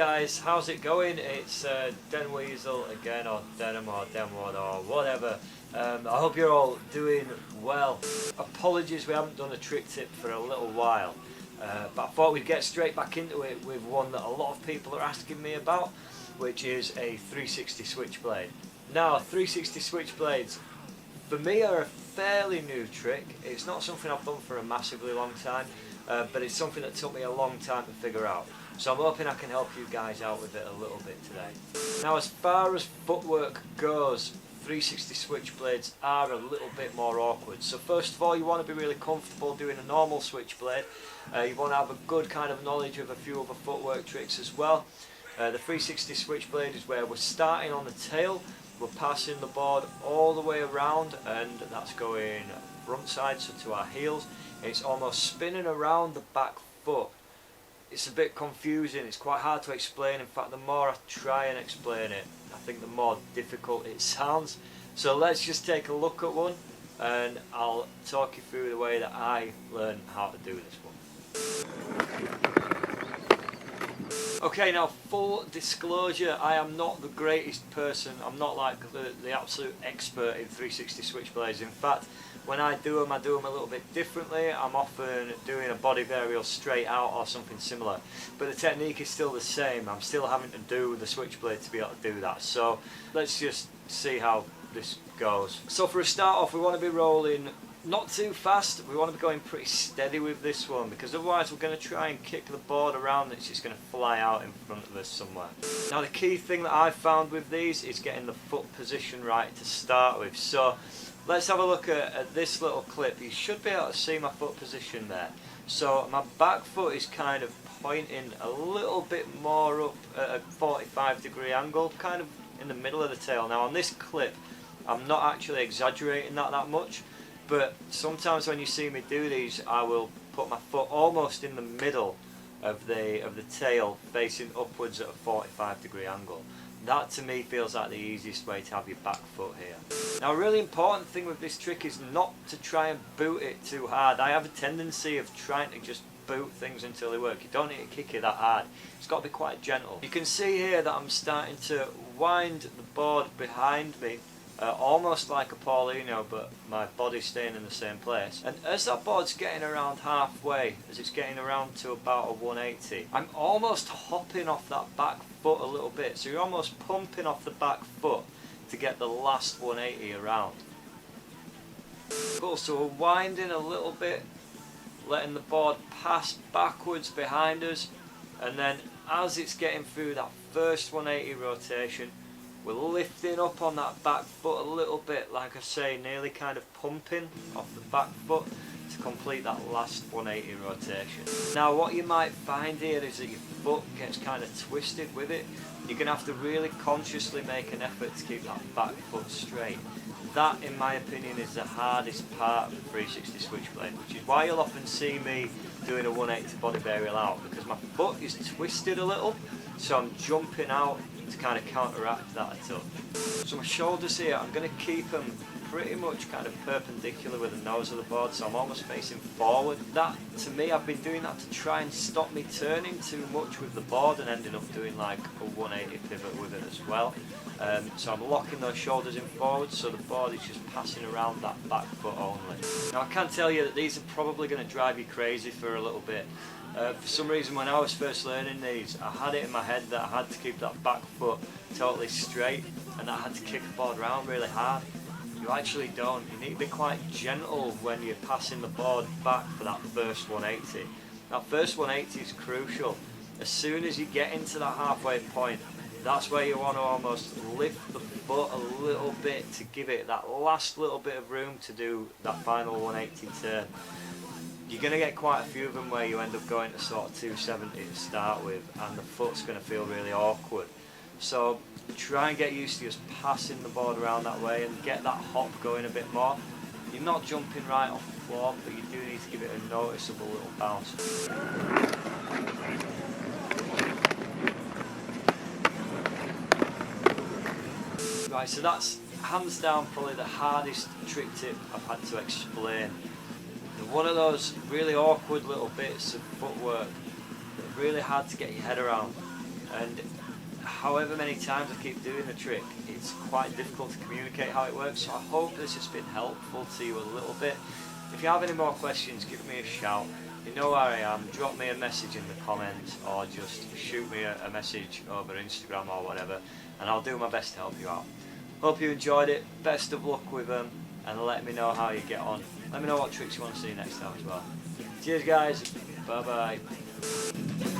guys, how's it going? It's Den Weasel again, or Denham, or Denwood, or whatever. I hope you're all doing well. Apologies, we haven't done a trick tip for a little while, but I thought we'd get straight back into it with one that a lot of people are asking me about, which is a 360 switchblade. Now, 360 switchblades for me are a fairly new trick. It's not something I've done for a massively long time, but it's something that took me a long time to figure out. So I'm hoping I can help you guys out with it a little bit today. Now, as far as footwork goes, 360 switchblades are a little bit more awkward. So first of all, you want to be really comfortable doing a normal switchblade. You want to have a good kind of knowledge of a few other footwork tricks as well. The 360 switchblade is where we're starting on the tail, we're passing the board all the way around, and that's going front side, so to our heels. It's almost spinning around the back foot. It's a bit confusing, it's quite hard to explain. In fact, the more I try and explain it, I think the more difficult it sounds. So let's just take a look at one and I'll talk you through the way that I learned how to do this one. Okay, now full disclosure, I am not the greatest person. I'm not like the absolute expert in 360 switchblades. In fact, when I do them a little bit differently. I'm often doing a body varial straight out or something similar, but the technique is still the same. I'm still having to do the switchblade to be able to do that. So let's just see how this goes. So for a start off, we want to be rolling not too fast. We want to be going pretty steady with this one, because otherwise we're going to try and kick the board around and it's just going to fly out in front of us somewhere. Now, the key thing that I've found with these is getting the foot position right to start with. So let's have a look at this little clip. You should be able to see my foot position there. So my back foot is kind of pointing a little bit more up at a 45-degree angle, kind of in the middle of the tail. Now on this clip, I'm not actually exaggerating that much, but sometimes when you see me do these, I will put my foot almost in the middle of the tail, facing upwards at a 45-degree angle. That to me feels like the easiest way to have your back foot here. Now, a really important thing with this trick is not to try and boot it too hard. I have a tendency of trying to just boot things until they work. You don't need to kick it that hard. It's got to be quite gentle. You can see here that I'm starting to wind the board behind me, almost like a Paulino, but my body's staying in the same place. And as that board's getting around halfway, as it's getting around to about a 180, I'm almost hopping off that back foot a little bit. So you're almost pumping off the back foot to get the last 180 around. Cool, so we're winding a little bit, letting the board pass backwards behind us, and then as it's getting through that first 180 rotation, we're lifting up on that back foot a little bit, like I say, nearly kind of pumping off the back foot to complete that last 180 rotation. Now, what you might find here is that your foot gets kind of twisted with it. You're going to have to really consciously make an effort to keep that back foot straight. That, in my opinion, is the hardest part of the 360 switchblade, which is why you'll often see me doing a 180 body varial out, because my foot is twisted a little, so I'm jumping out to kind of counteract that a touch. So my shoulders here, I'm going to keep them pretty much kind of perpendicular with the nose of the board, so I'm almost facing forward. That, to me, I've been doing that to try and stop me turning too much with the board and ending up doing like a 180 pivot with it as well. So I'm locking those shoulders in forward, so the board is just passing around that back foot only. Now, I can tell you that these are probably going to drive you crazy for a little bit. For some reason, when I was first learning these, I had it in my head that I had to keep that back foot totally straight and that I had to kick the board around really hard. You actually don't. You need to be quite gentle when you're passing the board back for that first 180. That first 180 is crucial. As soon as you get into that halfway point, that's where you want to almost lift the foot a little bit to give it that last little bit of room to do that final 180 turn. You're going to get quite a few of them where you end up going to sort of 270 to start with, and the foot's going to feel really awkward. So try and get used to just passing the board around that way and get that hop going a bit more. You're not jumping right off the floor, but you do need to give it a noticeable little bounce. Right, so that's hands down probably the hardest trick tip I've had to explain. One of those really awkward little bits of footwork that are really hard to get your head around. and however many times I keep doing the trick, it's quite difficult to communicate how it works, so I hope this has been helpful to you a little bit. If you have any more questions, give me a shout. You know where I am. Drop me a message in the comments, or just shoot me a message over Instagram or whatever, and I'll do my best to help you out. Hope you enjoyed it. Best of luck with them, and let me know how you get on. Let me know what tricks you want to see next time as well. Cheers guys. Bye bye.